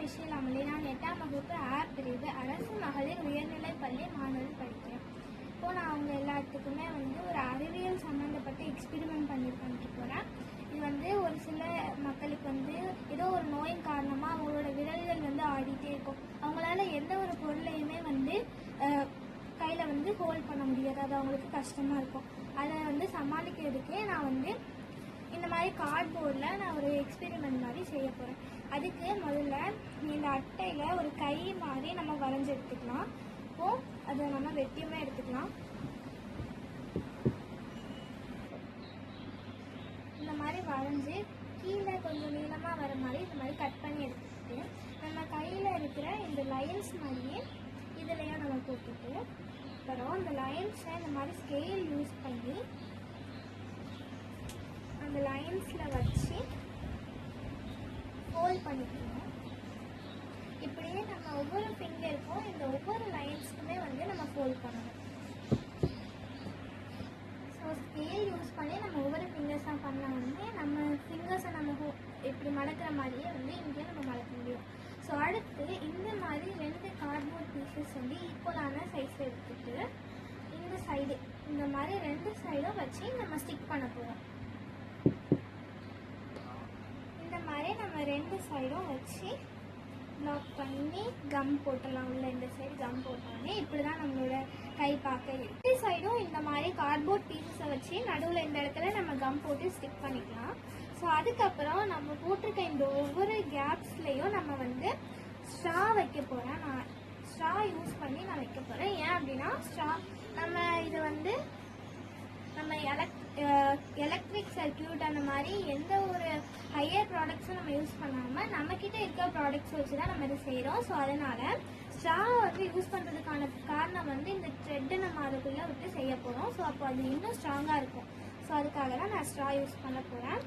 விஷயலாமலே நான் 8ஆம் வகுப்பு ஆ பிரிவு அரசு மகளிர் உயர்நிலைப் பள்ளி மாணவர் படிக்கிறேன். இப்போ நான் அவங்க எல்லாத்துக்குமே ஒரு அறிவியல் சம்மந்தப்பட்ட எக்ஸ்பெரிமெண்ட் பண்ணிட்டு போகிறேன். இது ஒரு சில மக்களுக்கு ஏதோ ஒரு நோயின் காரணமாக அவங்களோட விரல்கள் ஆடிட்டே இருக்கும். அவங்களால எந்த ஒரு பொருளையுமே கையில் ஹோல்ட் பண்ண முடியாது. அது அவங்களுக்கு கஷ்டமாக இருக்கும். அதை சமாளிக்கிறதுக்கே நான் இந்த மாதிரி கார்ட்போர்டில் நான் ஒரு எக்ஸ்பெரிமெண்ட் மாதிரி செய்ய போகிறேன். அதுக்கு முதல்ல இந்த அட்டையில் ஒரு கை மாதிரி நம்ம வரைஞ்சி எடுத்துக்கலாம். இப்போது அதை நம்ம வெட்டியுமே எடுத்துக்கலாம். இந்த மாதிரி வரைஞ்சி கீழே கொஞ்சம் நீளமாக வர மாதிரி இந்த மாதிரி கட் பண்ணி எடுத்துக்கிட்டு நம்ம கையில் இருக்கிற இந்த லைன்ஸ் மாதிரியே இதுலையும் நம்ம போட்டுட்டு அப்புறம் இந்த லைன்ஸை இந்த மாதிரி ஸ்கேல் யூஸ் பண்ணி அந்த லைன்ஸில் வச்சு ஃபோல்ட் பண்ணிக்கணும். இப்படியே நம்ம ஒவ்வொரு ஃபிங்கருக்கும் இந்த ஒவ்வொரு லைன்ஸுக்குமே நம்ம ஃபோல்ட் பண்ணணும். ஸோ ஸ்கேல் யூஸ் பண்ணி நம்ம ஒவ்வொரு ஃபிங்கர்ஸாக பண்ணால் நம்ம ஃபிங்கர்ஸை நம்ம இப்படி மடக்கிற மாதிரியே இங்கே நம்ம மடக்க முடியும். ஸோ அடுத்து இந்த மாதிரி 2 கார்ட்போர்ட் பீசஸ் ஈக்குவலான சைஸில் எடுத்துட்டு இந்த சைடு இந்த மாதிரி 2 சைடும் வச்சு நம்ம ஸ்டிக் பண்ண போகிறோம். இந்த மாதிரி நம்ம 2 சைடும் வச்சு லாக் பண்ணி கம் போட்டலாம். உள்ள இந்த சைடு கம் போட்டோன்னே இப்படி தான் நம்மளோட கை பார்க்க 2 சைடும் இந்த மாதிரி கார்ட்போர்ட் பீசஸை வச்சு நடுவில் இந்த இடத்துல நம்ம கம் போட்டு ஸ்டிக் பண்ணிக்கலாம். ஸோ அதுக்கப்புறம் நம்ம போட்டிருக்க இந்த ஒவ்வொரு கேப்ஸ்லேயும் நம்ம ஸ்ட்ரா வைக்க போகிறேன். நான் ஸ்ட்ரா யூஸ் பண்ணி நான் வைக்க போகிறேன். ஏன் அப்படின்னா ஸ்ட்ரா நம்ம இது நம்ம எலக்ட்ரிக் சர்க்கியூட் அந்த மாதிரி எந்த ஒரு ஹையர் ப்ராடக்ட்ஸும் நம்ம யூஸ் பண்ணாமல் நம்மக்கிட்ட இருக்கிற ப்ராடக்ட்ஸ் வச்சு தான் நம்ம இதை செய்கிறோம். ஸோ அதனால் ஸ்ட்ரா யூஸ் பண்ணுறதுக்கான காரணம் இந்த த்ரெட்டை நம்ம அதுக்குள்ளே விட்டு செய்ய போகிறோம். ஸோ அப்போ அது இன்னும் ஸ்ட்ராங்காக இருக்கும். ஸோ அதுக்காக தான் நான் ஸ்ட்ரா யூஸ் பண்ண போகிறேன்.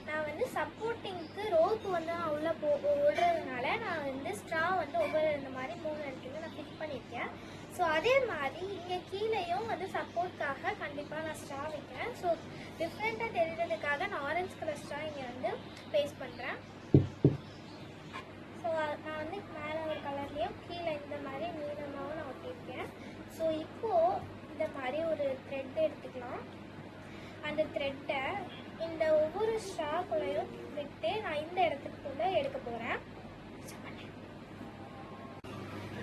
நான் சப்போர்ட்டிங்க்கு ரோப் நான் உள்ளே விடுறதுனால நான் ஸ்ட்ரா ஒவ்வொரு இந்த மாதிரி 3 இடத்துல நான் ஃபிட் பண்ணியிருக்கேன். ஸோ அதே மாதிரி இங்கே கீழேயும் சப்போர்ட்காக கண்டிப்பாக நான் ஸ்ட்ரா வைக்கிறேன். ஸோ டிஃப்ரெண்ட்டாக தெரிகிறதுக்காக நான் ஆரஞ்சு கலர் ஸ்ட்ரா இங்கே பேஸ்ட் பண்ணுறேன். ஸோ நான் மேலே ஒரு கலர்லேயும் கீழே இந்த மாதிரி நீளமாகவும் நான் ஒட்டியிருக்கேன். ஸோ இப்போது இந்த மாதிரி ஒரு த்ரெட் எடுத்துக்கலாம். அந்த த்ரெட்டை இந்த ஒவ்வொரு ஸ்ட்ராக்குள்ளையும் விட்டு நான் இந்த இடத்துக்குள்ளே எடுக்க போகிறேன்.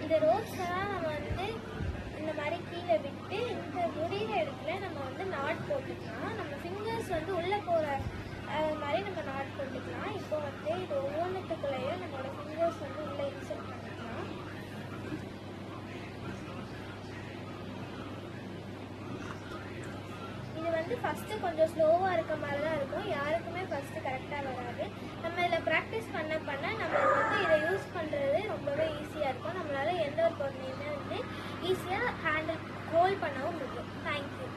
இந்த ரோப்ஸ்லாம் நம்ம இந்த மாதிரி கீழே விட்டு இந்த முடிகிற இடத்துல நம்ம நாட் போட்டுக்கலாம். நம்ம ஃபிங்கர்ஸ் உள்ளே போகிற மாதிரி நம்ம நாட் போட்டுக்கலாம். இப்போ இது ஒவ்வொன்றுத்துக்குள்ளேயும் நம்மளோட ஃபிங்கர்ஸ் உள்ளே இன்சர்ட் பண்ணிக்கலாம். இது ஃபஸ்ட்டு கொஞ்சம் ஸ்லோவாக இருக்க மாதிரி தான் இருக்கும். யாருக்குமே ஃபஸ்ட்டு கரெக்டாக வராது. நம்ம இதில் ப்ராக்டிஸ் பண்ண நம்ம இதை யூஸ் பண்ணுறது ரொம்பவே ஈஸியாக இருக்கும். நம்மளால் எந்த ஒரு பொருளையுமே ஈஸியாக ஹோல்ட் பண்ணவும் முடியும். தேங்க்யூ.